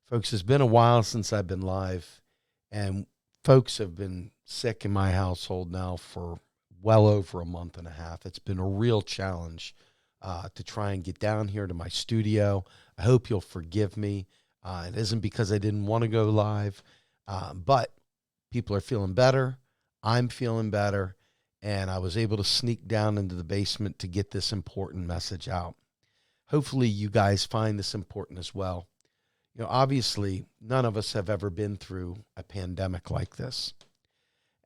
Folks, it's been a while since I've been live, and folks have been sick in my household now for well over a month and a half. It's been a real challenge to try and get down here to my studio. I hope you'll forgive me. It isn't because I didn't want to go live, but people are feeling better. I'm feeling better, and I was able to sneak down into the basement to get this important message out. Hopefully you guys find this important as well. You know, obviously, none of us have ever been through a pandemic like this.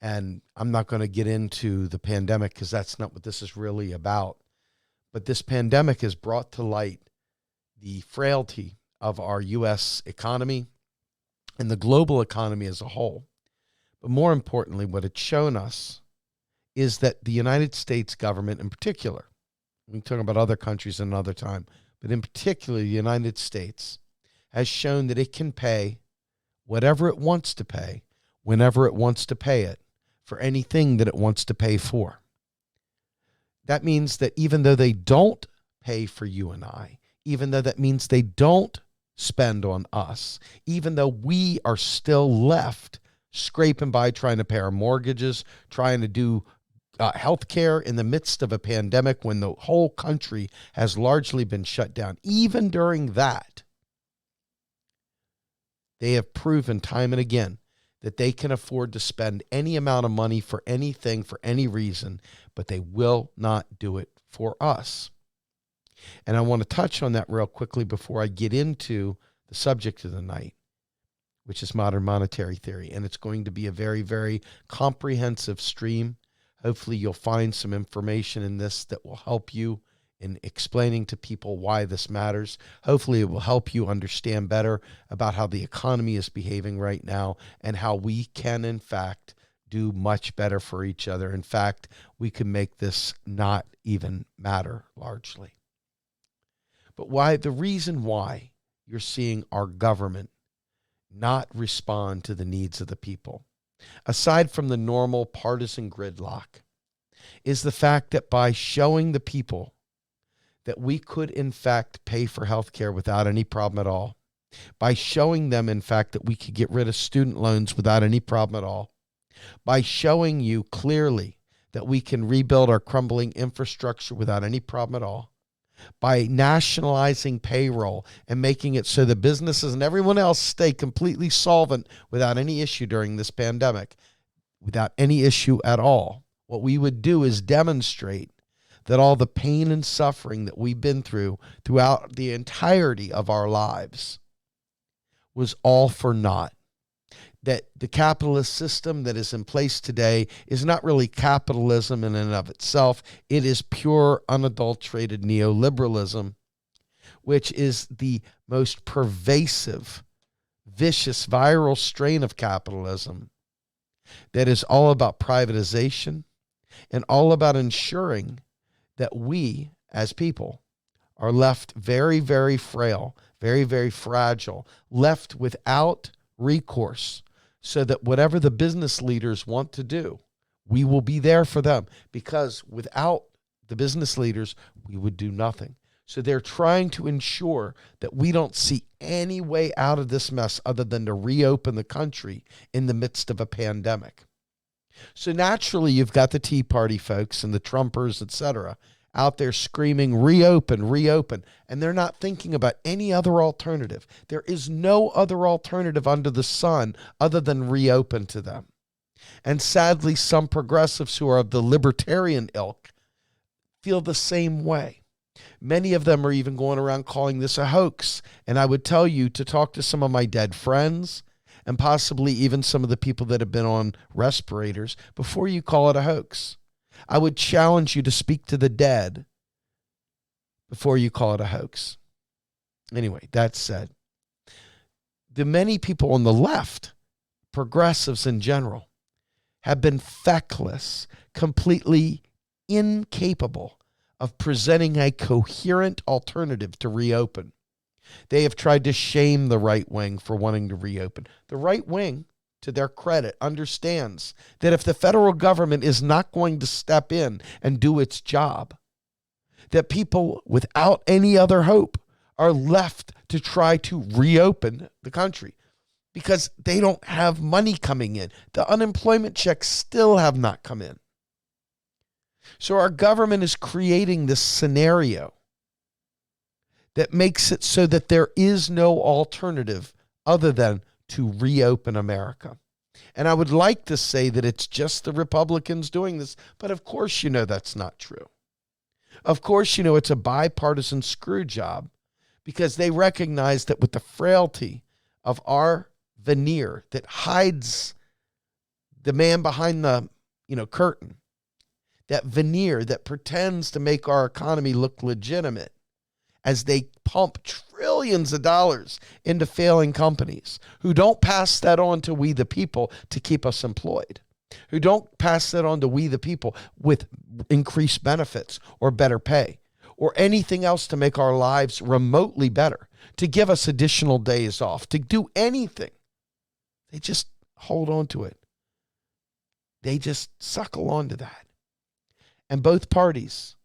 And I'm not going to get into the pandemic because that's not what this is really about. But this pandemic has brought to light the frailty of our U.S. economy and the global economy as a whole. But more importantly, what it's shown us is that the United States government in particular, we can talk about other countries another time, but in particular, the United States has shown that it can pay whatever it wants to pay, whenever it wants to pay it, for anything that it wants to pay for. That means that even though they don't pay for you and I, even though that means they don't spend on us, even though we are still left scraping by trying to pay our mortgages, trying to do health care in the midst of a pandemic when the whole country has largely been shut down, even during that, they have proven time and again that they can afford to spend any amount of money for anything, for any reason, but they will not do it for us. And I want to touch on that real quickly before I get into the subject of the night, which is modern monetary theory. And it's going to be a very, very comprehensive stream. Hopefully you'll find some information in this that will help you in explaining to people why this matters. Hopefully it will help you understand better about how the economy is behaving right now and how we can, in fact, do much better for each other. In fact, we can make this not even matter largely. But the reason why you're seeing our government not respond to the needs of the people, aside from the normal partisan gridlock, is the fact that by showing the people that we could, in fact, pay for health care without any problem at all, by showing them, in fact, that we could get rid of student loans without any problem at all, by showing you clearly that we can rebuild our crumbling infrastructure without any problem at all, by nationalizing payroll and making it so the businesses and everyone else stay completely solvent without any issue during this pandemic, without any issue at all, what we would do is demonstrate that all the pain and suffering that we've been through throughout the entirety of our lives was all for naught. That the capitalist system that is in place today is not really capitalism in and of itself. It is pure, unadulterated neoliberalism, which is the most pervasive, vicious, viral strain of capitalism that is all about privatization and all about ensuring that we, as people, are left very, very frail, very, very fragile, left without recourse, so that whatever the business leaders want to do, we will be there for them, because without the business leaders, we would do nothing. So they're trying to ensure that we don't see any way out of this mess other than to reopen the country in the midst of a pandemic. So naturally, you've got the Tea Party folks and the Trumpers, etc., out there screaming, reopen, reopen. And they're not thinking about any other alternative. There is no other alternative under the sun other than reopen to them. And sadly, some progressives who are of the libertarian ilk feel the same way. Many of them are even going around calling this a hoax. And I would tell you to talk to some of my dead friends and possibly even some of the people that have been on respirators before you call it a hoax. I would challenge you to speak to the dead before you call it a hoax. Anyway, that said, the many people on the left, progressives in general, have been feckless, completely incapable of presenting a coherent alternative to reopen. They have tried to shame the right wing for wanting to reopen. The right wing, to their credit, understands that if the federal government is not going to step in and do its job, that people without any other hope are left to try to reopen the country because they don't have money coming in. The unemployment checks still have not come in. So our government is creating this scenario that makes it so that there is no alternative other than to reopen America. And I would like to say that it's just the Republicans doing this, but of course you know that's not true. Of course you know it's a bipartisan screw job because they recognize that with the frailty of our veneer that hides the man behind the curtain, that veneer that pretends to make our economy look legitimate as they pump trillions of dollars into failing companies who don't pass that on to we the people to keep us employed, who don't pass that on to we the people with increased benefits or better pay or anything else to make our lives remotely better, to give us additional days off, to do anything. They just hold on to it. They just suckle on to that. And both parties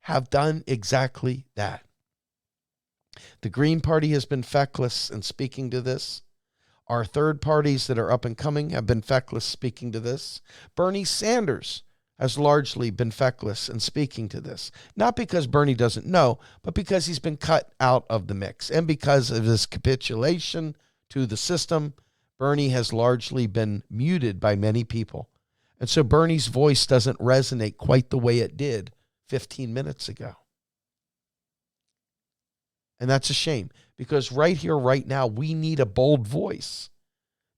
have done exactly that. The Green Party has been feckless in speaking to this. Our third parties that are up and coming have been feckless speaking to this. Bernie Sanders has largely been feckless in speaking to this. Not because Bernie doesn't know, but because he's been cut out of the mix. And because of his capitulation to the system, Bernie has largely been muted by many people. And so Bernie's voice doesn't resonate quite the way it did 15 minutes ago. And that's a shame because right here, right now, we need a bold voice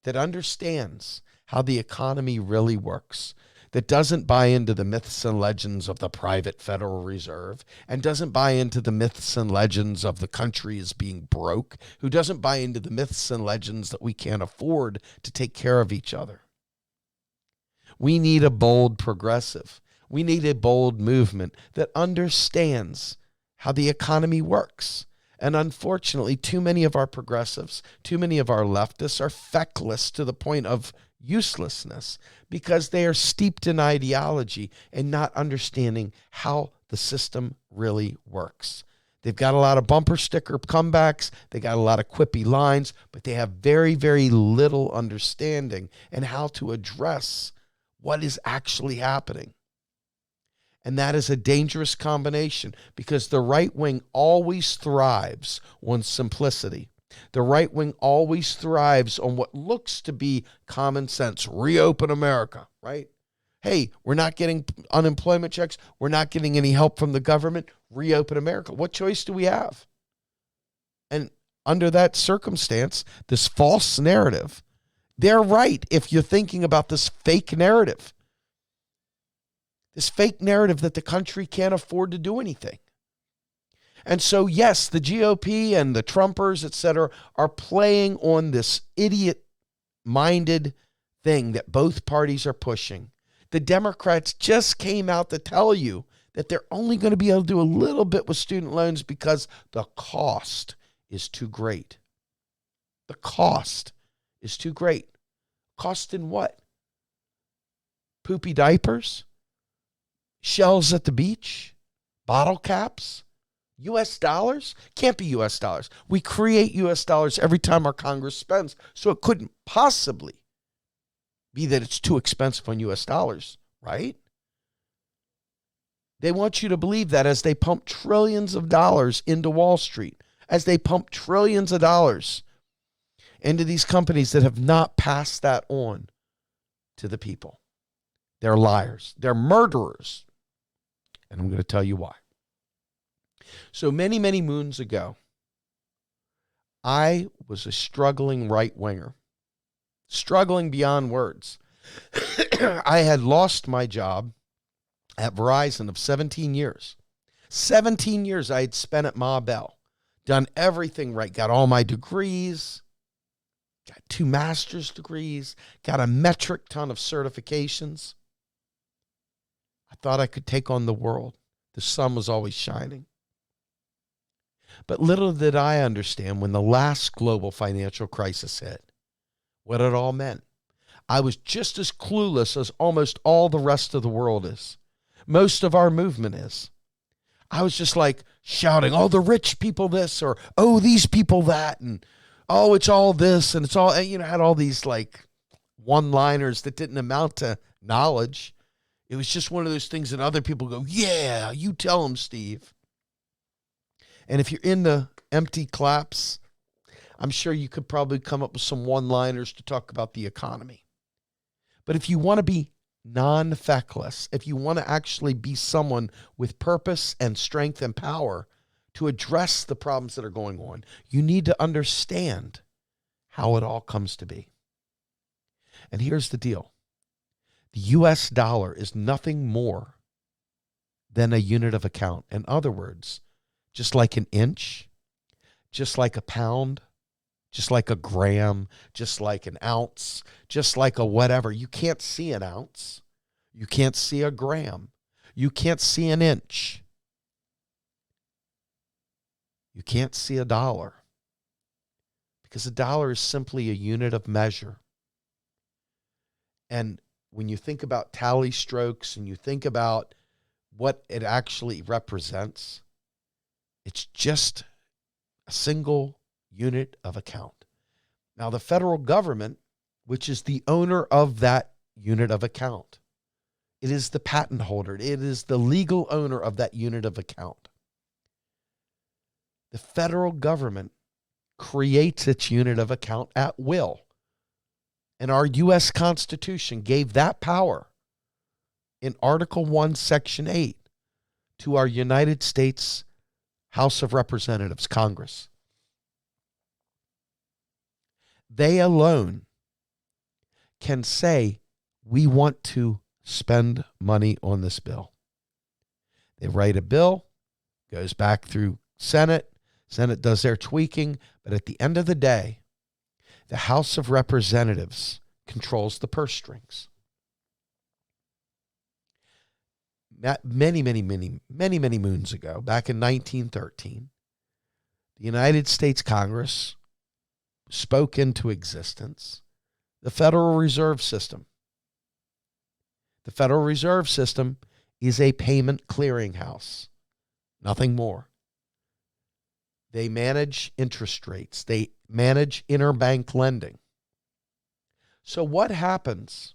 that understands how the economy really works, that doesn't buy into the myths and legends of the private Federal Reserve and doesn't buy into the myths and legends of the country as being broke, who doesn't buy into the myths and legends that we can't afford to take care of each other. We need a bold progressive. We need a bold movement that understands how the economy works. And unfortunately, too many of our progressives, too many of our leftists are feckless to the point of uselessness because they are steeped in ideology and not understanding how the system really works. They've got a lot of bumper sticker comebacks. They got a lot of quippy lines, but they have very, very little understanding and how to address what is actually happening. And that is a dangerous combination because the right wing always thrives on simplicity. The right wing always thrives on what looks to be common sense. Reopen America, right? Hey, we're not getting unemployment checks. We're not getting any help from the government. Reopen America. What choice do we have? And under that circumstance, this false narrative, they're right if you're thinking about this fake narrative. This fake narrative that the country can't afford to do anything. And so, yes, the GOP and the Trumpers, et cetera, are playing on this idiot-minded thing that both parties are pushing. The Democrats just came out to tell you that they're only going to be able to do a little bit with student loans because the cost is too great. The cost is too great. Cost in what? Poopy diapers? Shells at the beach? Bottle caps? U.S. dollars? Can't be U.S. dollars. We create U.S. dollars every time our Congress spends, so it couldn't possibly be that it's too expensive on U.S. dollars, right? They want you to believe that as they pump trillions of dollars into Wall Street, as they pump trillions of dollars into these companies that have not passed that on to the people. They're liars. They're murderers. And I'm going to tell you why. So many, many moons ago, I was a struggling right-winger, struggling beyond words. I had lost my job at Verizon of 17 years. 17 years I had spent at Ma Bell, done everything right, got all my degrees, got 2 master's degrees, got a metric ton of certifications. I thought I could take on the world. The sun was always shining. But little did I understand when the last global financial crisis hit, what it all meant. I was just as clueless as almost all the rest of the world is. Most of our movement is. I was just like shouting, oh, the rich people this, or, oh, these people that, and, oh, it's all this, and it's all, and, had all these like one-liners that didn't amount to knowledge. It was just one of those things that other people go, yeah, you tell them, Steve. And if you're into empty claps, I'm sure you could probably come up with some one-liners to talk about the economy. But if you want to be non-feckless, if you want to actually be someone with purpose and strength and power to address the problems that are going on, you need to understand how it all comes to be. And here's the deal. The U.S. dollar is nothing more than a unit of account. In other words, just like an inch, just like a pound, just like a gram, just like an ounce, just like a whatever. You can't see an ounce. You can't see a gram. You can't see an inch. You can't see a dollar. Because a dollar is simply a unit of measure. And when you think about tally strokes and you think about what it actually represents, it's just a single unit of account. Now, the federal government, which is the owner of that unit of account, it is the patent holder. It is the legal owner of that unit of account. The federal government creates its unit of account at will. And our U.S. Constitution gave that power in Article 1, Section 8 to our United States House of Representatives, Congress. They alone can say, we want to spend money on this bill. They write a bill, goes back through Senate. Senate does their tweaking. But at the end of the day, the House of Representatives controls the purse strings. Many moons ago, back in 1913, the United States Congress spoke into existence the Federal Reserve System. The Federal Reserve System is a payment clearinghouse, nothing more. They manage interest rates. They manage interbank lending. So what happens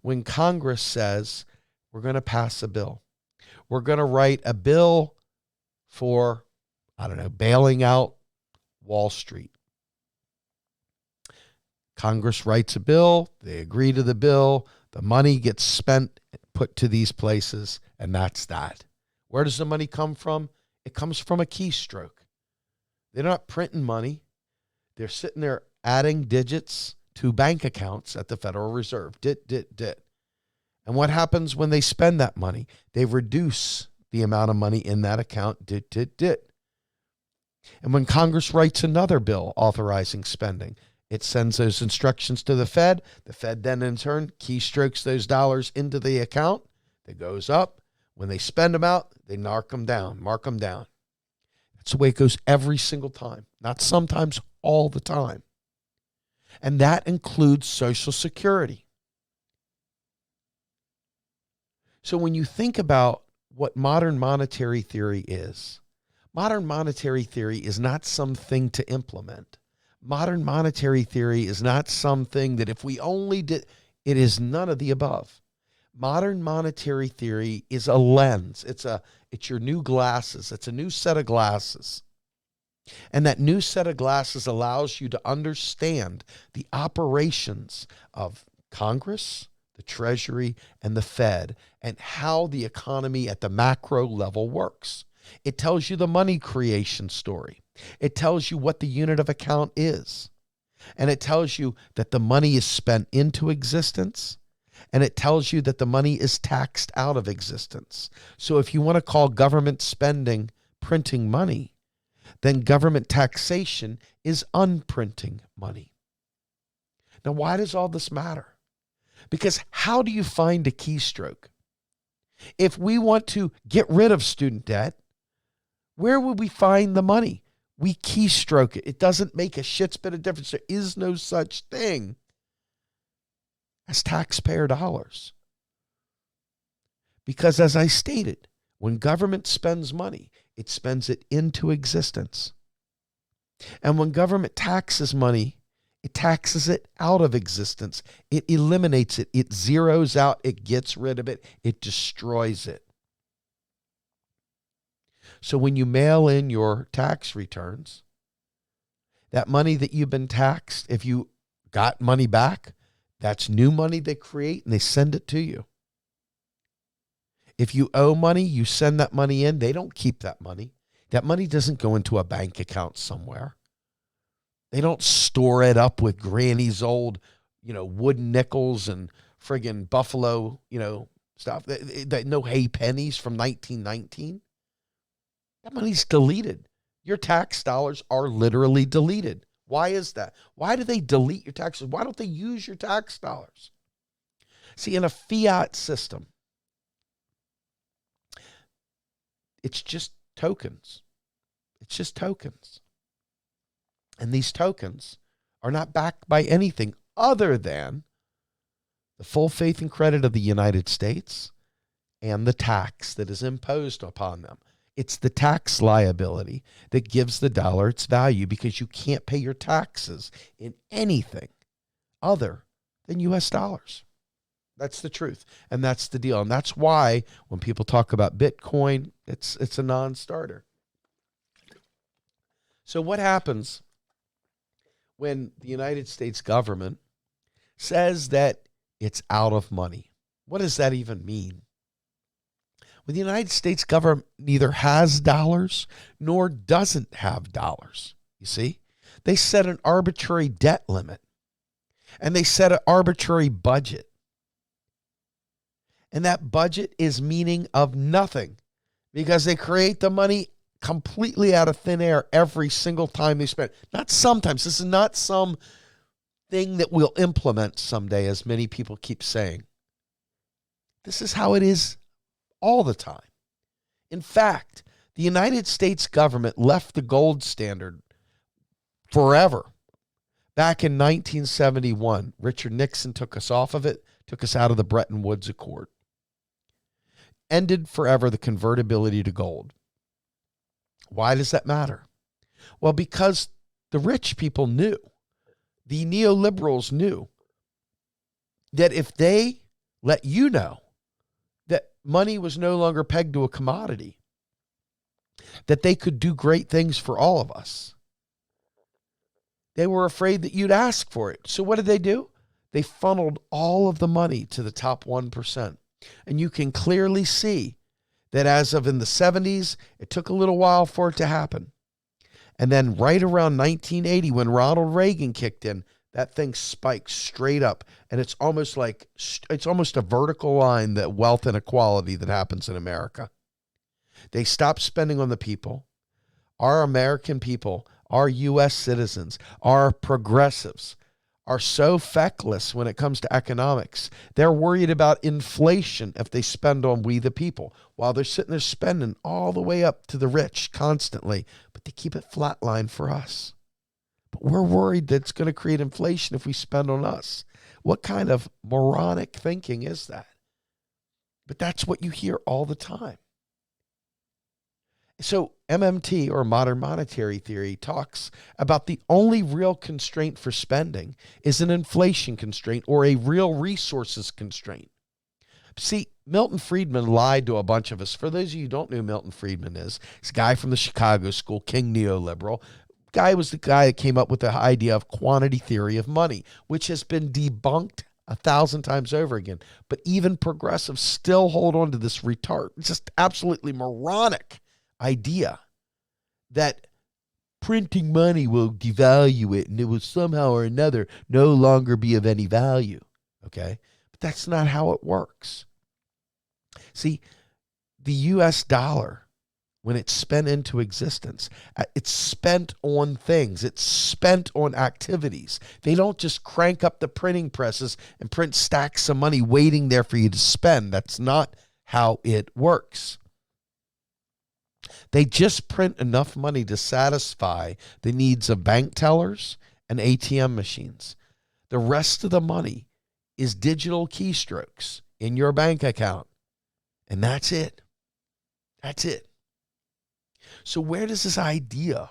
when Congress says, we're going to pass a bill? We're going to write a bill for, bailing out Wall Street. Congress writes a bill. They agree to the bill. The money gets spent, put to these places, and that's that. Where does the money come from? It comes from a keystroke. They're not printing money. They're sitting there adding digits to bank accounts at the Federal Reserve. Dit. And what happens when they spend that money? They reduce the amount of money in that account. Dit. And when Congress writes another bill authorizing spending, it sends those instructions to the Fed. The Fed then in turn keystrokes those dollars into the account. It goes up. When they spend them out, they mark them down. That's the way it goes every single time. Not sometimes, all the time. And that includes Social Security. So when you think about what modern monetary theory is not something to implement. Modern monetary theory is not something that if we only did, it is none of the above. Modern monetary theory is a lens. It's your new glasses. It's a new set of glasses. And that new set of glasses allows you to understand the operations of Congress, the Treasury, and the Fed, and how the economy at the macro level works. It tells you the money creation story. It tells you what the unit of account is. And it tells you that the money is spent into existence. And it tells you that the money is taxed out of existence. So if you want to call government spending printing money, then government taxation is unprinting money. Now, why does all this matter? Because how do you find a keystroke? If we want to get rid of student debt, where would we find the money? We keystroke it. It doesn't make a shit's bit of difference. There is no such thing as taxpayer dollars. Because as I stated, When government spends money, it spends it into existence. And when government taxes money, it taxes it out of existence. It eliminates it. It zeroes out. It gets rid of it. It destroys it. So when you mail in your tax returns, that money that you've been taxed, if you got money back, that's new money they create and they send it to you. If you owe money, you send that money in. They don't keep that money. That money doesn't go into a bank account somewhere. They don't store it up with Granny's old, wooden nickels and friggin' Buffalo, stuff. No hay pennies from 1919. That money's deleted. Your tax dollars are literally deleted. Why is that? Why do they delete your taxes? Why don't they use your tax dollars? See, in a fiat system, it's just tokens. It's just tokens. And these tokens are not backed by anything other than the full faith and credit of the United States and the tax that is imposed upon them. It's the tax liability that gives the dollar its value, because you can't pay your taxes in anything other than U.S. dollars. That's the truth. And that's the deal. And that's why when people talk about Bitcoin, it's a non-starter. So what happens when the United States government says that it's out of money? What does that even mean? When the United States government neither has dollars nor doesn't have dollars, you see? They set an arbitrary debt limit, and they set an arbitrary budget. And that budget is meaning of nothing, because they create the money completely out of thin air every single time they spend. Not sometimes. This is not some thing that we'll implement someday, as many people keep saying. This is how it is all the time. In fact, the United States government left the gold standard forever. Back in 1971, Richard Nixon took us off of it, took us out of the Bretton Woods Accord. Ended forever the convertibility to gold. Why does that matter? Well, because the rich people knew, the neoliberals knew, that if they let you know that money was no longer pegged to a commodity, that they could do great things for all of us. They were afraid that you'd ask for it. So what did they do? They funneled all of the money to the top 1%. And you can clearly see that as of in the 70s, it took a little while for it to happen. And then right around 1980, when Ronald Reagan kicked in, that thing spiked straight up. And it's almost a vertical line, that wealth inequality that happens in America. They stopped spending on the people. Our American people, our U.S. citizens, our progressives are so feckless when it comes to economics. They're worried about inflation if they spend on we the people, while they're sitting there spending all the way up to the rich constantly, but they keep it flatline for us. But we're worried that it's going to create inflation if we spend on us. What kind of moronic thinking is that? But that's what you hear all the time. So MMT, or modern monetary theory, talks about the only real constraint for spending is an inflation constraint, or a real resources constraint. See, Milton Friedman lied to a bunch of us. For those of you who don't know who Milton Friedman is, he's a guy from the Chicago School, king neoliberal. Guy was the guy that came up with the idea of quantity theory of money, which has been debunked 1,000 times over again. But even progressives still hold on to this just absolutely moronic idea that printing money will devalue it and it will somehow or another no longer be of any value. Okay? But that's not how it works. See, the US dollar, when it's spent into existence, it's spent on things. It's spent on activities. They don't just crank up the printing presses and print stacks of money waiting there for you to spend. That's not how it works. They just print enough money to satisfy the needs of bank tellers and ATM machines. The rest of the money is digital keystrokes in your bank account. And that's it. That's it. So where does this idea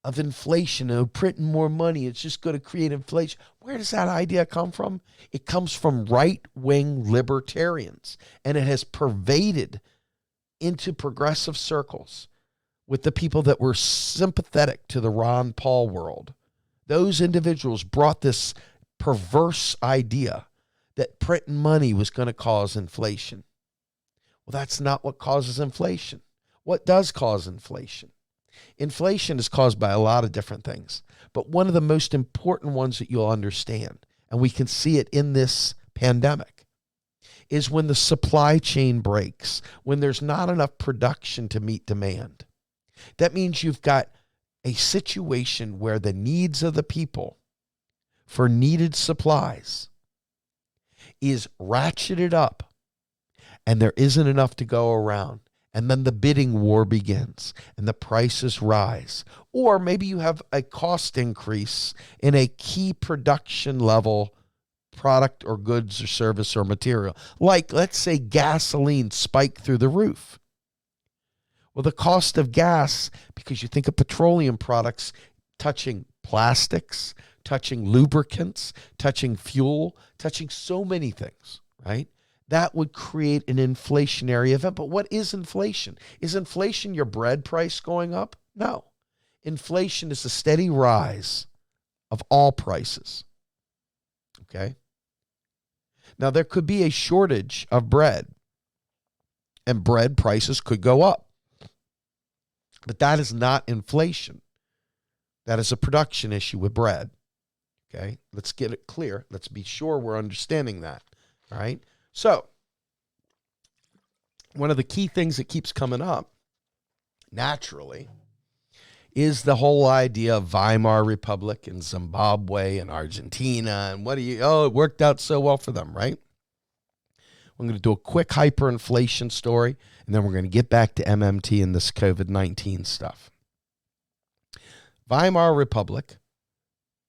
of inflation, of printing more money, it's just going to create inflation, where does that idea come from? It comes from right-wing libertarians, and it has pervaded into progressive circles with the people that were sympathetic to the Ron Paul world. Those individuals brought this perverse idea that printing money was going to cause inflation. Well, that's not what causes inflation. What does cause inflation? Inflation is caused by a lot of different things, but one of the most important ones that you'll understand, and we can see it in this pandemic, is when the supply chain breaks, when there's not enough production to meet demand. That means you've got a situation where the needs of the people for needed supplies is ratcheted up, and there isn't enough to go around. And then the bidding war begins and the prices rise. Or maybe you have a cost increase in a key production level product or goods or service or material. Like, let's say gasoline spiked through the roof. Well, the cost of gas, because you think of petroleum products touching plastics, touching lubricants, touching fuel, touching so many things, right? That would create an inflationary event. But what is inflation? Is inflation your bread price going up? No. Inflation is the steady rise of all prices. Okay? Now, there could be a shortage of bread, and bread prices could go up. But that is not inflation. That is a production issue with bread. Okay? Let's get it clear. Let's be sure we're understanding that. All right? So, one of the key things that keeps coming up, naturally, is the whole idea of Weimar Republic and Zimbabwe and Argentina. And it worked out so well for them, right? I'm going to do a quick hyperinflation story, and then we're going to get back to MMT and this COVID-19 stuff. Weimar Republic,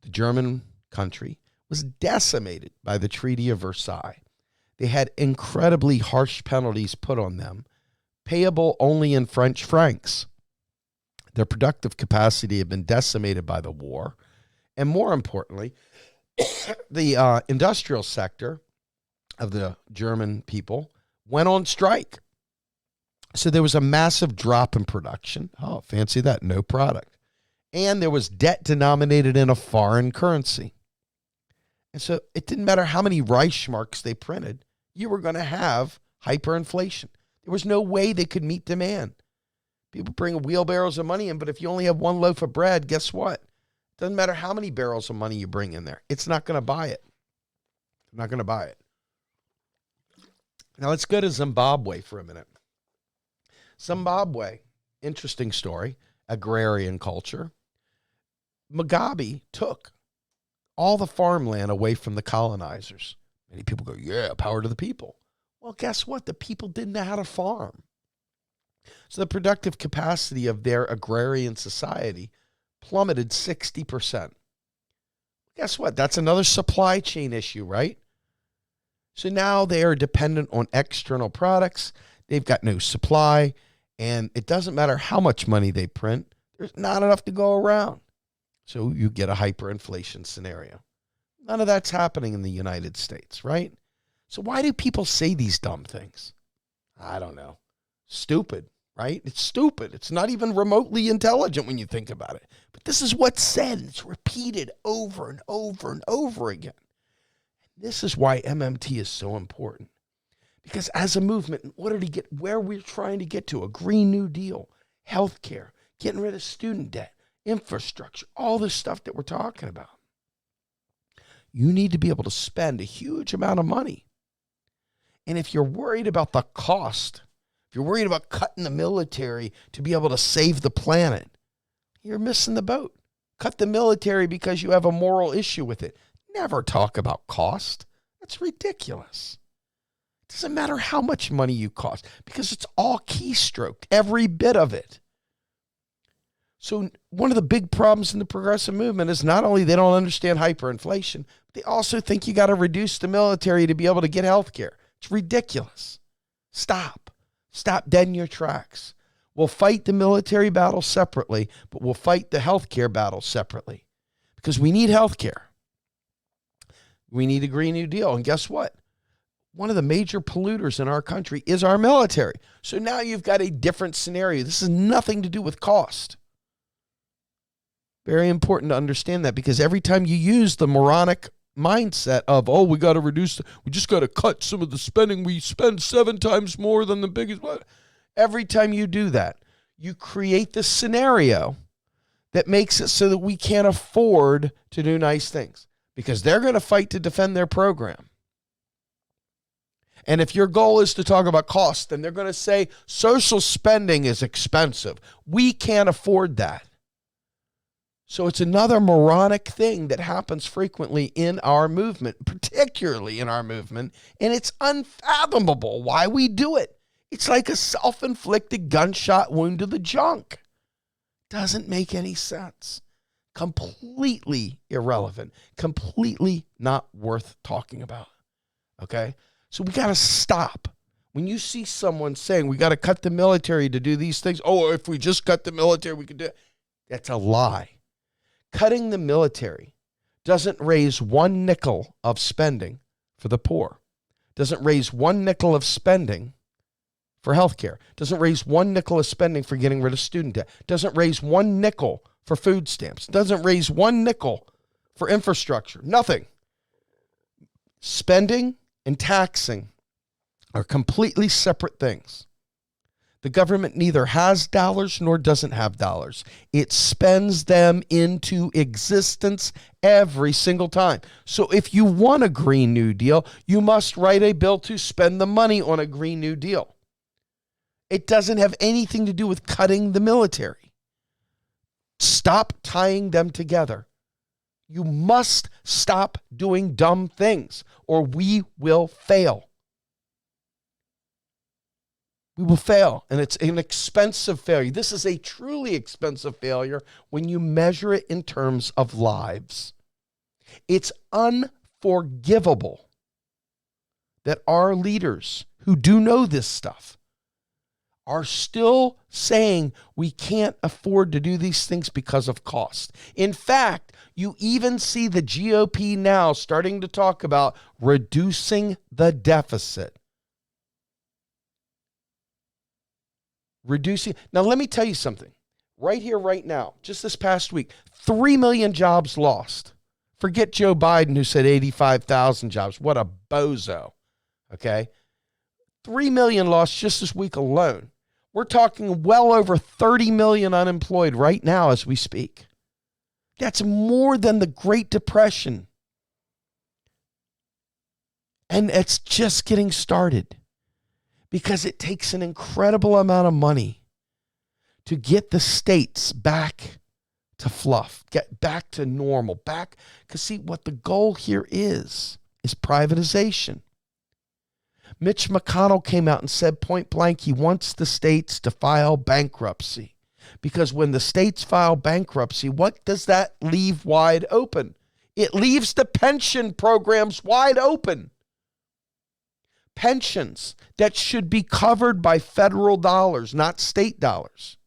the German country, was decimated by the Treaty of Versailles. They had incredibly harsh penalties put on them, payable only in French francs. Their productive capacity had been decimated by the war. And more importantly, the industrial sector of the German people went on strike. So there was a massive drop in production. Oh, fancy that, no product. And there was debt denominated in a foreign currency. And so it didn't matter how many Reichsmarks they printed, you were going to have hyperinflation. There was no way they could meet demand. People bring wheelbarrows of money in, but if you only have one loaf of bread, guess what? Doesn't matter how many barrels of money you bring in there. It's not going to buy it. Not going to buy it. Now let's go to Zimbabwe for a minute. Zimbabwe, interesting story, agrarian culture. Mugabe took all the farmland away from the colonizers. Many people go, yeah, power to the people. Well, guess what? The people didn't know how to farm. So the productive capacity of their agrarian society plummeted 60%. Guess what? That's another supply chain issue, right? So now they are dependent on external products. They've got no supply, and it doesn't matter how much money they print. There's not enough to go around. So you get a hyperinflation scenario. None of that's happening in the United States, right? So why do people say these dumb things? I don't know. Stupid, right? It's stupid. It's not even remotely intelligent when you think about it. But this is what's said. It's repeated over and over and over again. This is why MMT is so important. Because as a movement, in order to get where we're trying to get to, a Green New Deal, healthcare, getting rid of student debt, infrastructure, all this stuff that we're talking about, you need to be able to spend a huge amount of money. And if you're worried about the cost, if you're worried about cutting the military to be able to save the planet, you're missing the boat. Cut the military because you have a moral issue with it. Never talk about cost. That's ridiculous. It doesn't matter how much money you cost because it's all keystroked, every bit of it. So one of the big problems in the progressive movement is not only they don't understand hyperinflation, but they also think you got to reduce the military to be able to get health care. It's ridiculous. Stop. Stop dead in your tracks. We'll fight the military battle separately, but we'll fight the healthcare battle separately because we need healthcare. We need a Green New Deal. And guess what? One of the major polluters in our country is our military. So now you've got a different scenario. This has nothing to do with cost. Very important to understand that, because every time you use the moronic mindset of, oh, we got to reduce, we just got to cut some of the spending. We spend 7 times more than the biggest. Every time you do that, you create this scenario that makes it so that we can't afford to do nice things, because they're going to fight to defend their program. And if your goal is to talk about cost, then they're going to say social spending is expensive. We can't afford that. So it's another moronic thing that happens frequently in our movement, particularly in our movement, and it's unfathomable why we do it. It's like a self-inflicted gunshot wound to the junk. Doesn't make any sense. Completely irrelevant. Completely not worth talking about. Okay? So we got to stop. When you see someone saying we got to cut the military to do these things, oh, if we just cut the military, we could do it. That's a lie. Cutting the military doesn't raise 1 nickel of spending for the poor. Doesn't raise 1 nickel of spending for healthcare. Doesn't raise 1 nickel of spending for getting rid of student debt. Doesn't raise 1 nickel for food stamps. Doesn't raise 1 nickel for infrastructure. Nothing. Spending and taxing are completely separate things. The government neither has dollars nor doesn't have dollars. It spends them into existence every single time. So if you want a Green New Deal, you must write a bill to spend the money on a Green New Deal. It doesn't have anything to do with cutting the military. Stop tying them together. You must stop doing dumb things, or we will fail. We will fail, and it's an expensive failure. This is a truly expensive failure when you measure it in terms of lives. It's unforgivable that our leaders who do know this stuff are still saying we can't afford to do these things because of cost. In fact, you even see the GOP now starting to talk about reducing the deficit. Now, let me tell you something. Right here, right now, just this past week, 3 million jobs lost. Forget Joe Biden, who said 85,000 jobs. What a bozo. Okay? 3 million lost just this week alone. We're talking well over 30 million unemployed right now as we speak. That's more than the Great Depression. And it's just getting started, because it takes an incredible amount of money to get the states back to fluff, get back to normal, back. Because see, what the goal here is privatization. Mitch McConnell came out and said point blank he wants the states to file bankruptcy. Because when the states file bankruptcy, what does that leave wide open? It leaves the pension programs wide open. Pensions that should be covered by federal dollars, not state dollars.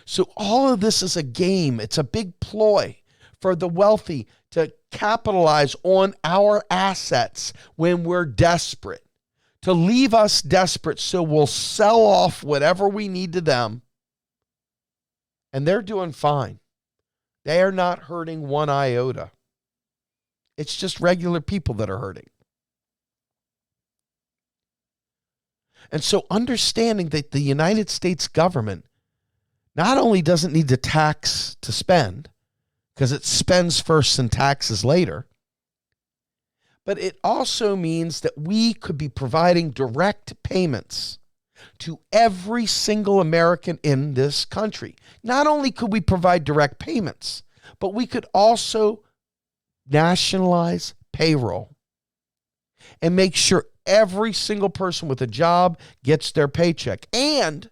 So all of this is a game. It's a big ploy for the wealthy to capitalize on our assets when we're desperate, to leave us desperate so we'll sell off whatever we need to them. And they're doing fine. They are not hurting one iota. It's just regular people that are hurting. And so understanding that the United States government not only doesn't need to tax to spend, because it spends first and taxes later, but it also means that we could be providing direct payments to every single American in this country. Not only could we provide direct payments, but we could also nationalize payroll and make sure every single person with a job gets their paycheck. And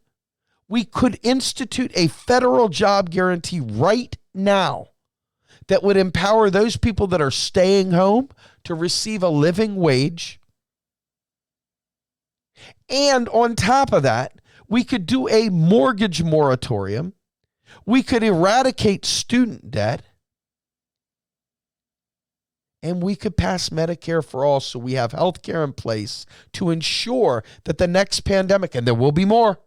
we could institute a federal job guarantee right now that would empower those people that are staying home to receive a living wage And on top of that, we could do a mortgage moratorium. We could eradicate student debt. And we could pass Medicare for all so we have health care in place to ensure that the next pandemic, and there will be more,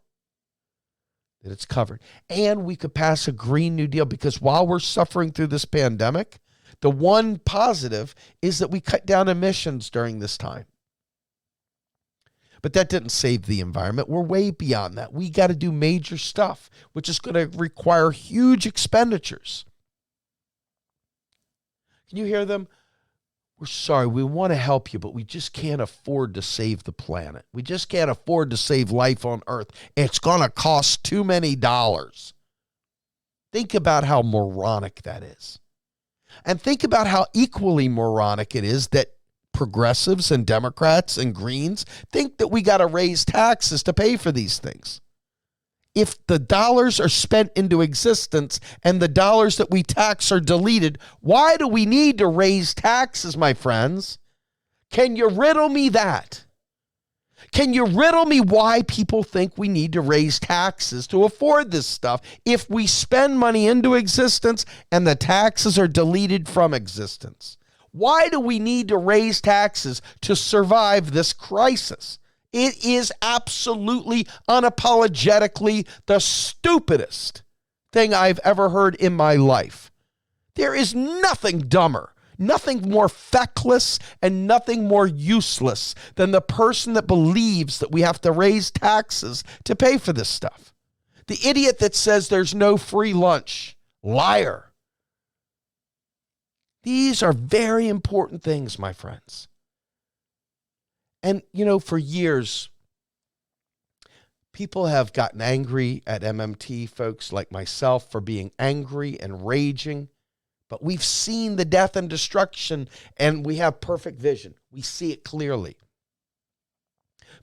that it's covered. And we could pass a Green New Deal, because while we're suffering through this pandemic, the one positive is that we cut down emissions during this time. But that didn't save the environment. We're way beyond that. We got to do major stuff, which is going to require huge expenditures. Can you hear them? We're sorry, we want to help you, but we just can't afford to save the planet. We just can't afford to save life on Earth. It's going to cost too many dollars. Think about how moronic that is. And think about how equally moronic it is that progressives and Democrats and Greens think that we got to raise taxes to pay for these things. If the dollars are spent into existence and the dollars that we tax are deleted, why do we need to raise taxes, my friends? Can you riddle me that? Can you riddle me why people think we need to raise taxes to afford this stuff if we spend money into existence and the taxes are deleted from existence? Why do we need to raise taxes to survive this crisis? It is absolutely, unapologetically the stupidest thing I've ever heard in my life. There is nothing dumber, nothing more feckless, and nothing more useless than the person that believes that we have to raise taxes to pay for this stuff. The idiot that says there's no free lunch. Liar. These are very important things, my friends. And, for years, people have gotten angry at MMT folks like myself for being angry and raging. But we've seen the death and destruction, and we have perfect vision. We see it clearly.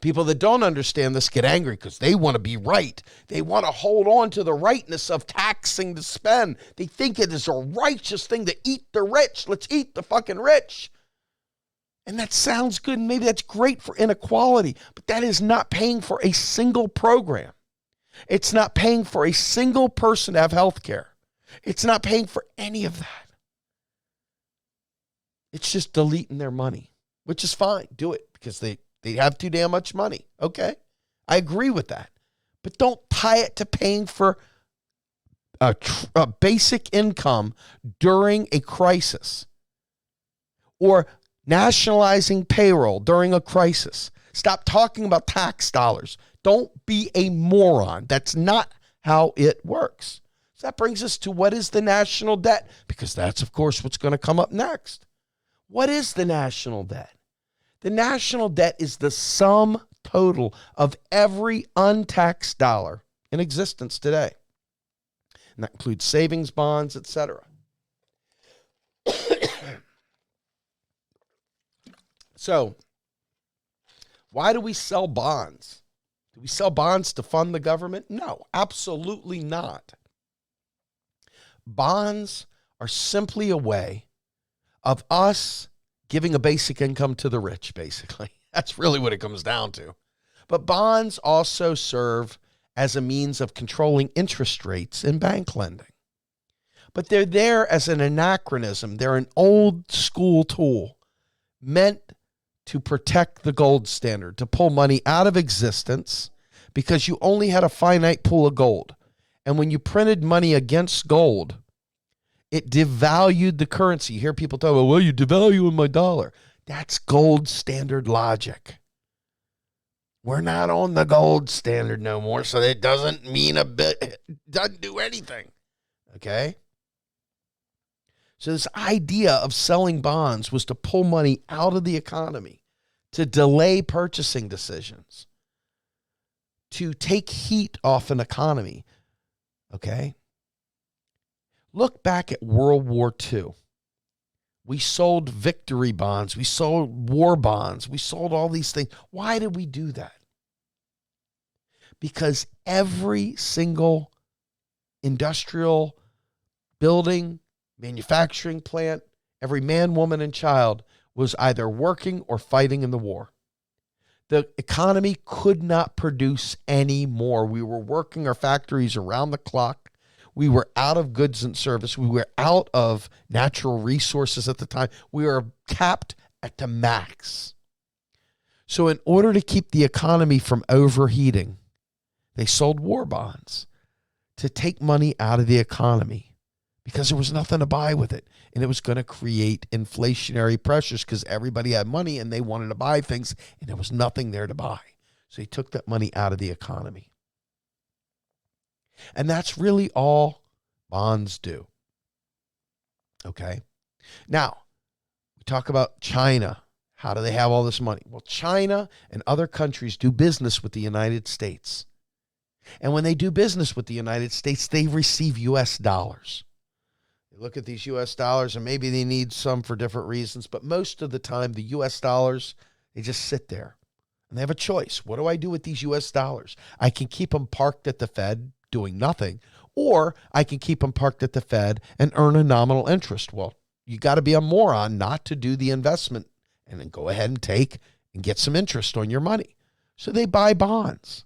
People that don't understand this get angry because they want to be right. They want to hold on to the rightness of taxing to spend. They think it is a righteous thing to eat the rich. Let's eat the fucking rich. And that sounds good, and maybe that's great for inequality, but that is not paying for a single program. It's not paying for a single person to have health care. It's not paying for any of that. It's just deleting their money, which is fine. Do it because they have too damn much money. Okay, I agree with that. But don't tie it to paying for a basic income during a crisis or nationalizing payroll during a crisis. Stop talking about tax dollars. Don't be a moron. That's not how it works. So that brings us to what is the national debt? Because that's, of course, what's going to come up next. What is the national debt? The national debt is the sum total of every untaxed dollar in existence today. And that includes savings bonds, etc. So, why do we sell bonds? Do we sell bonds to fund the government? No, absolutely not. Bonds are simply a way of us giving a basic income to the rich, basically. That's really what it comes down to. But bonds also serve as a means of controlling interest rates in bank lending. But they're there as an anachronism. They're an old school tool meant to protect the gold standard, to pull money out of existence because you only had a finite pool of gold. And when you printed money against gold, it devalued the currency. You hear people talk about, well, you're devaluing my dollar. That's gold standard logic. We're not on the gold standard no more, so it doesn't mean a bit. It doesn't do anything. Okay? So this idea of selling bonds was to pull money out of the economy, to delay purchasing decisions, to take heat off an economy. Okay? Look back at World War II. We sold victory bonds. We sold war bonds. We sold all these things. Why did we do that? Because every single industrial building, manufacturing plant, every man, woman, and child was either working or fighting in the war. The economy could not produce any more. We were working our factories around the clock. We were out of goods and service. We were out of natural resources at the time. We were capped at the max. So in order to keep the economy from overheating, they sold war bonds to take money out of the economy because there was nothing to buy with it. And it was going to create inflationary pressures because everybody had money and they wanted to buy things and there was nothing there to buy. So he took that money out of the economy. And that's really all bonds do. Okay. Now, we talk about China. How do they have all this money? Well, China and other countries do business with the United States. And when they do business with the United States, they receive U.S. dollars. They look at these U.S. dollars, and maybe they need some for different reasons, but most of the time, the U.S. dollars, they just sit there. And they have a choice. What do I do with these U.S. dollars? I can keep them parked at the Fed doing nothing, or I can keep them parked at the Fed and earn a nominal interest. Well, you got to be a moron not to do the investment and then go ahead and take and get some interest on your money. So they buy bonds.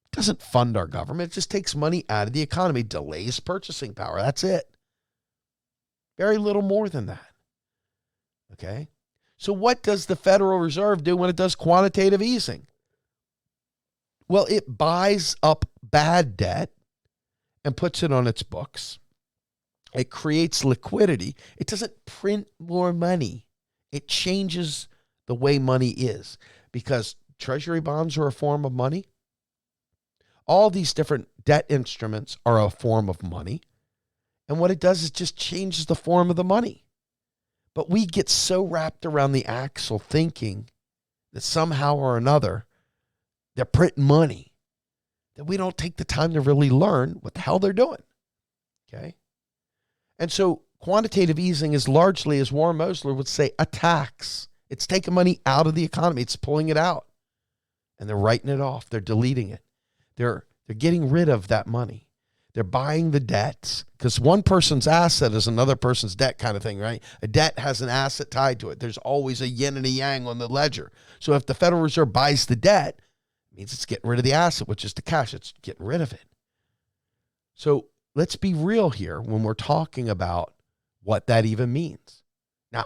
It doesn't fund our government. It just takes money out of the economy, delays purchasing power. That's it. Very little more than that. Okay? So what does the Federal Reserve do when it does quantitative easing? Well, it buys up bad debt and puts it on its books. It creates liquidity. It doesn't print more money. It changes the way money is because treasury bonds are a form of money. All these different debt instruments are a form of money. And what it does is just changes the form of the money. But we get so wrapped around the axle thinking that somehow or another they're printing money that we don't take the time to really learn what the hell they're doing. Okay? And so quantitative easing is largely, as Warren Mosler would say, a tax. It's taking money out of the economy. It's pulling it out. And they're writing it off. They're deleting it. They're getting rid of that money. They're buying the debts because one person's asset is another person's debt kind of thing, right? A debt has an asset tied to it. There's always a yin and a yang on the ledger. So if the Federal Reserve buys the debt, it means it's getting rid of the asset, which is the cash. It's getting rid of it. So let's be real here when we're talking about what that even means. Now,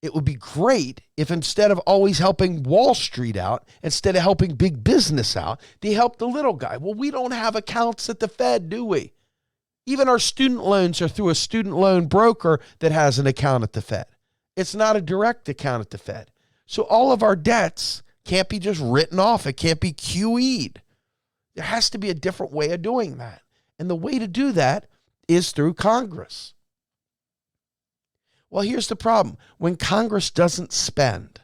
it would be great if instead of always helping Wall Street out, instead of helping big business out, they help the little guy. Well, we don't have accounts at the Fed, do we? Even our student loans are through a student loan broker that has an account at the Fed. It's not a direct account at the Fed. So all of our debts can't be just written off. It can't be QE'd. There has to be a different way of doing that. And the way to do that is through Congress. Well, here's the problem. When Congress doesn't spend,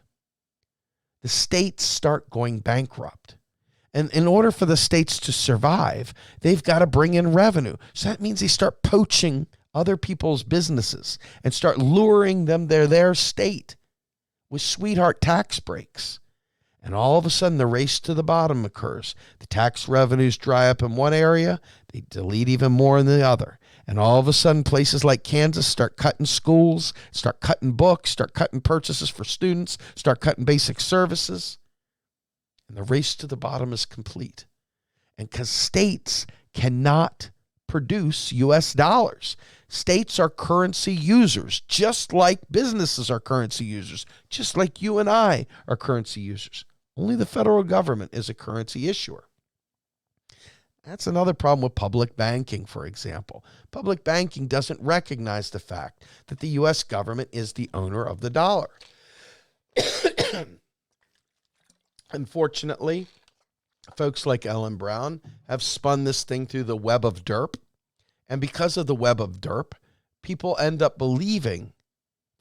the states start going bankrupt. And in order for the states to survive, they've got to bring in revenue. So that means they start poaching other people's businesses and start luring them to their state with sweetheart tax breaks. And all of a sudden, the race to the bottom occurs. The tax revenues dry up in one area. They delete even more in the other. And all of a sudden, places like Kansas start cutting schools, start cutting books, start cutting purchases for students, start cutting basic services. And the race to the bottom is complete. And because states cannot produce U.S. dollars. States are currency users, just like businesses are currency users, just like you and I are currency users. Only the federal government is a currency issuer. That's another problem with public banking, for example. Public banking doesn't recognize the fact that the U.S. government is the owner of the dollar. Unfortunately, folks like Ellen Brown have spun this thing through the web of derp. And because of the web of derp, people end up believing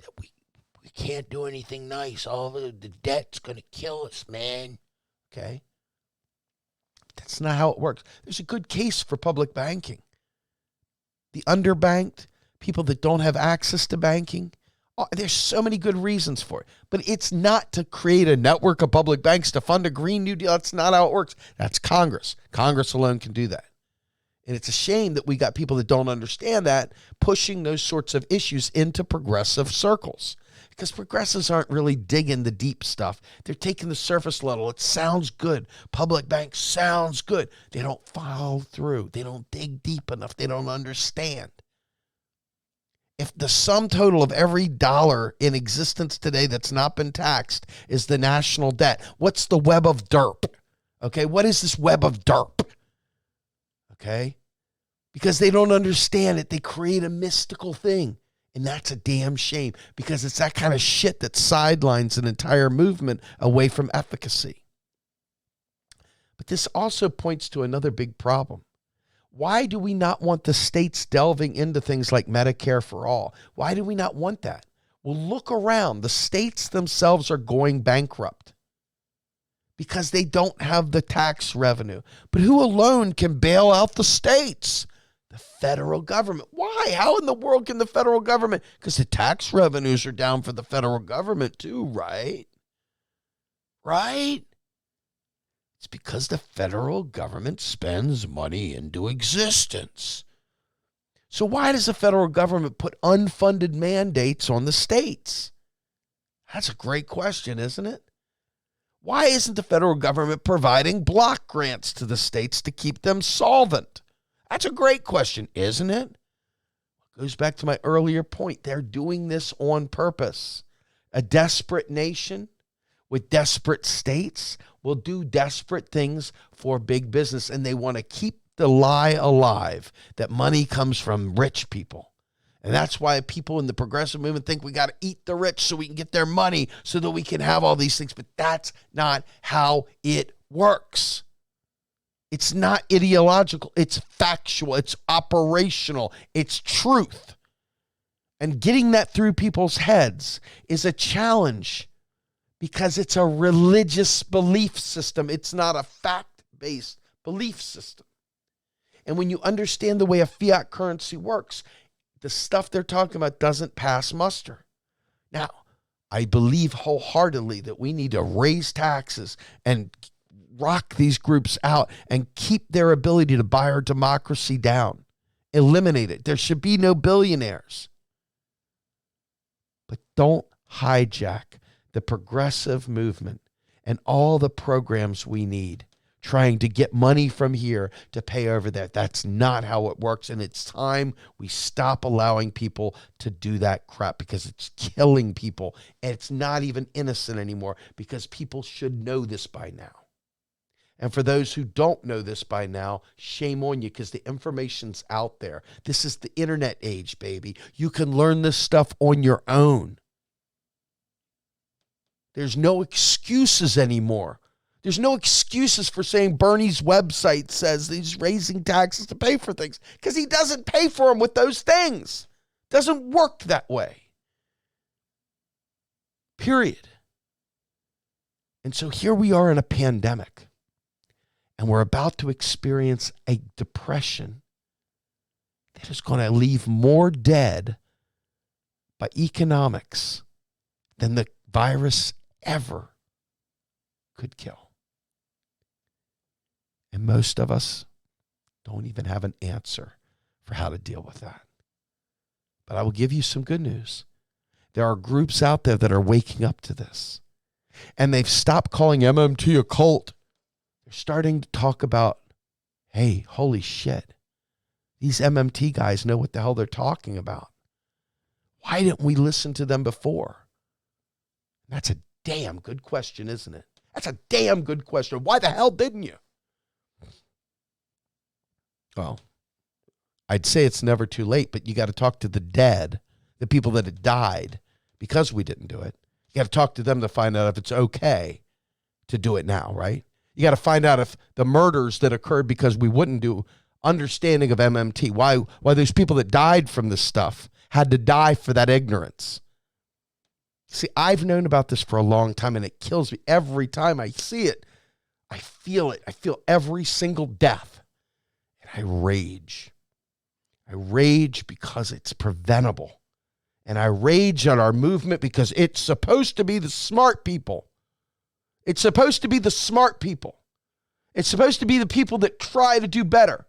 that we can't do anything nice. All the debt's going to kill us, man. Okay? That's not how it works. There's a good case for public banking. The underbanked, people that don't have access to banking, there's so many good reasons for it. But it's not to create a network of public banks to fund a Green New Deal. That's not how it works. That's Congress. Congress alone can do that. And it's a shame that we got people that don't understand that pushing those sorts of issues into progressive circles. Because progressives aren't really digging the deep stuff. They're taking the surface level. It sounds good. Public bank sounds good. They don't follow through. They don't dig deep enough. They don't understand. If the sum total of every dollar in existence today that's not been taxed is the national debt, what's the web of derp? Okay, what is this web of derp? Okay? Because they don't understand it. They create a mystical thing. And that's a damn shame, because it's that kind of shit that sidelines an entire movement away from efficacy. But this also points to another big problem. Why do we not want the states delving into things like Medicare for all? Why do we not want that? Well, look around. The states themselves are going bankrupt because they don't have the tax revenue. But who alone can bail out the states? The federal government. Why? How in the world can the federal government? Because the tax revenues are down for the federal government too, right? Right? It's because the federal government spends money into existence. So why does the federal government put unfunded mandates on the states? That's a great question, isn't it? Why isn't the federal government providing block grants to the states to keep them solvent? That's a great question, isn't it? It goes back to my earlier point. They're doing this on purpose. A desperate nation with desperate states will do desperate things for big business, and they want to keep the lie alive that money comes from rich people. And that's why people in the progressive movement think we got to eat the rich so we can get their money so that we can have all these things. But that's not how it works. It's not ideological. It's factual. It's operational. It's truth. And getting that through people's heads is a challenge because it's a religious belief system. It's not a fact-based belief system. And when you understand the way a fiat currency works, the stuff they're talking about doesn't pass muster. Now, I believe wholeheartedly that we need to raise taxes and rock these groups out and keep their ability to buy our democracy down. Eliminate it. There should be no billionaires. But don't hijack the progressive movement and all the programs we need, trying to get money from here to pay over there. That's not how it works. And it's time we stop allowing people to do that crap, because it's killing people. And it's not even innocent anymore, because people should know this by now. And for those who don't know this by now, shame on you, because the information's out there. This is the internet age, baby. You can learn this stuff on your own. There's no excuses anymore. There's no excuses for saying Bernie's website says he's raising taxes to pay for things, because he doesn't pay for them with those things. It doesn't work that way. Period. And so here we are in a pandemic. And we're about to experience a depression that is going to leave more dead by economics than the virus ever could kill. And most of us don't even have an answer for how to deal with that. But I will give you some good news. There are groups out there that are waking up to this. And they've stopped calling MMT a cult. They're starting to talk about, hey, holy shit, these MMT guys know what the hell they're talking about. Why didn't we listen to them before? That's a damn good question, isn't it? That's a damn good question. Why the hell didn't you? Well, I'd say it's never too late, but you got to talk to the dead, the people that had died because we didn't do it. You got to talk to them to find out if it's okay to do it now, right? You got to find out if the murders that occurred because we wouldn't do, understanding of MMT, why those people that died from this stuff had to die for that ignorance. See, I've known about this for a long time, and it kills me every time I see it. I feel it. I feel every single death, and I rage. I rage because it's preventable, and I rage at our movement because it's supposed to be the smart people. It's supposed to be the smart people. It's supposed to be the people that try to do better.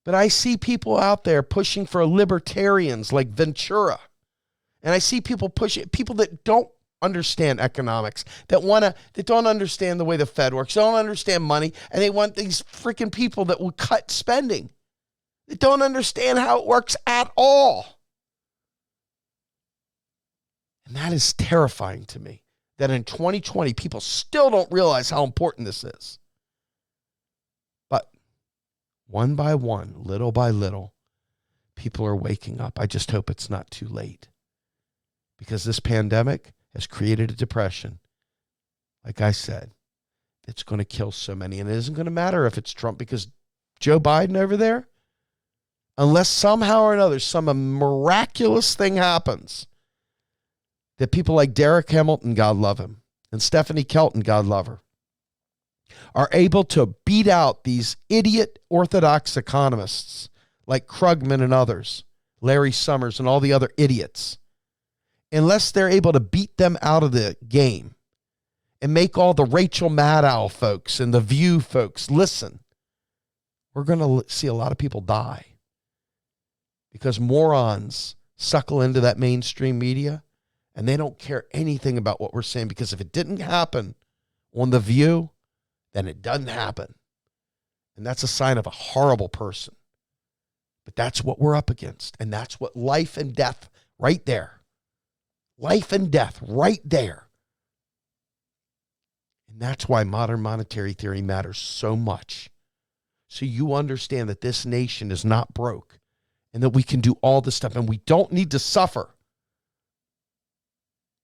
But I see people out there pushing for libertarians like Ventura. And I see people pushing, people that don't understand economics, that don't understand the way the Fed works, don't understand money, and they want these freaking people that will cut spending. They don't understand how it works at all. And that is terrifying to me, that in 2020, people still don't realize how important this is. But one by one, little by little, people are waking up. I just hope it's not too late. Because this pandemic has created a depression, like I said, it's going to kill so many. And it isn't going to matter if it's Trump, because Joe Biden over there, unless somehow or another some miraculous thing happens, that people like Derek Hamilton, God love him, and Stephanie Kelton, God love her, are able to beat out these idiot orthodox economists like Krugman and others, Larry Summers and all the other idiots, unless they're able to beat them out of the game and make all the Rachel Maddow folks and the View folks listen, we're going to see a lot of people die, because morons suckle into that mainstream media and they don't care anything about what we're saying, because if it didn't happen on the View, then it doesn't happen. And that's a sign of a horrible person. But that's what we're up against. And that's what life and death right there. Life and death right there. And that's why modern monetary theory matters so much. So you understand that this nation is not broke and that we can do all this stuff and we don't need to suffer.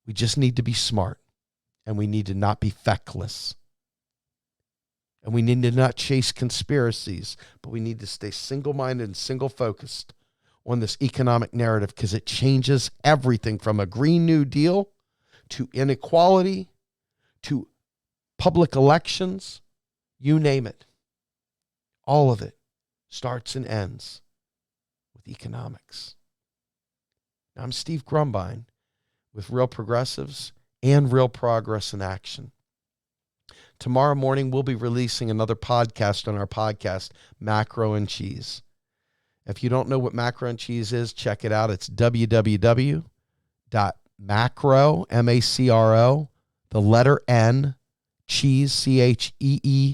We just need to be smart, and we need to not be feckless. And we need to not chase conspiracies, but we need to stay single-minded and single-focused on this economic narrative, because it changes everything from a Green New Deal to inequality to public elections, you name it. All of it starts and ends with economics. Now, I'm Steve Grumbine with Real Progressives and Real Progress in Action. Tomorrow morning, we'll be releasing another podcast on our podcast, Macro and Cheese. If you don't know what Macro and Cheese is, check it out. It's www.macro, M-A-C-R-O, the letter N, cheese, CHEESE.com.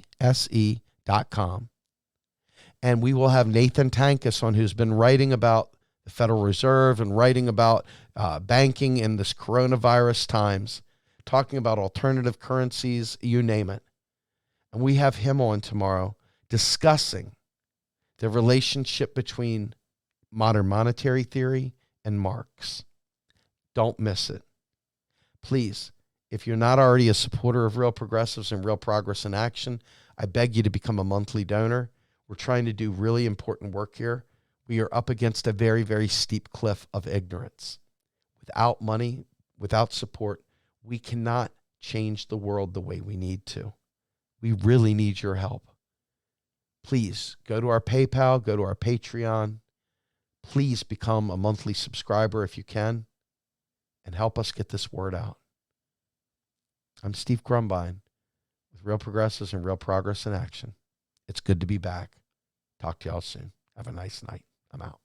And we will have Nathan Tankus on, who's been writing about the Federal Reserve and writing about banking in this coronavirus times, talking about alternative currencies, you name it. And we have him on tomorrow discussing the relationship between modern monetary theory and Marx. Don't miss it. Please, if you're not already a supporter of Real Progressives and Real Progress in Action, I beg you to become a monthly donor. We're trying to do really important work here. We are up against a very, very steep cliff of ignorance. Without money, without support, we cannot change the world the way we need to. We really need your help. Please go to our PayPal, go to our Patreon. Please become a monthly subscriber if you can, and help us get this word out. I'm Steve Grumbine with Real Progressives and Real Progress in Action. It's good to be back. Talk to y'all soon. Have a nice night. I'm out.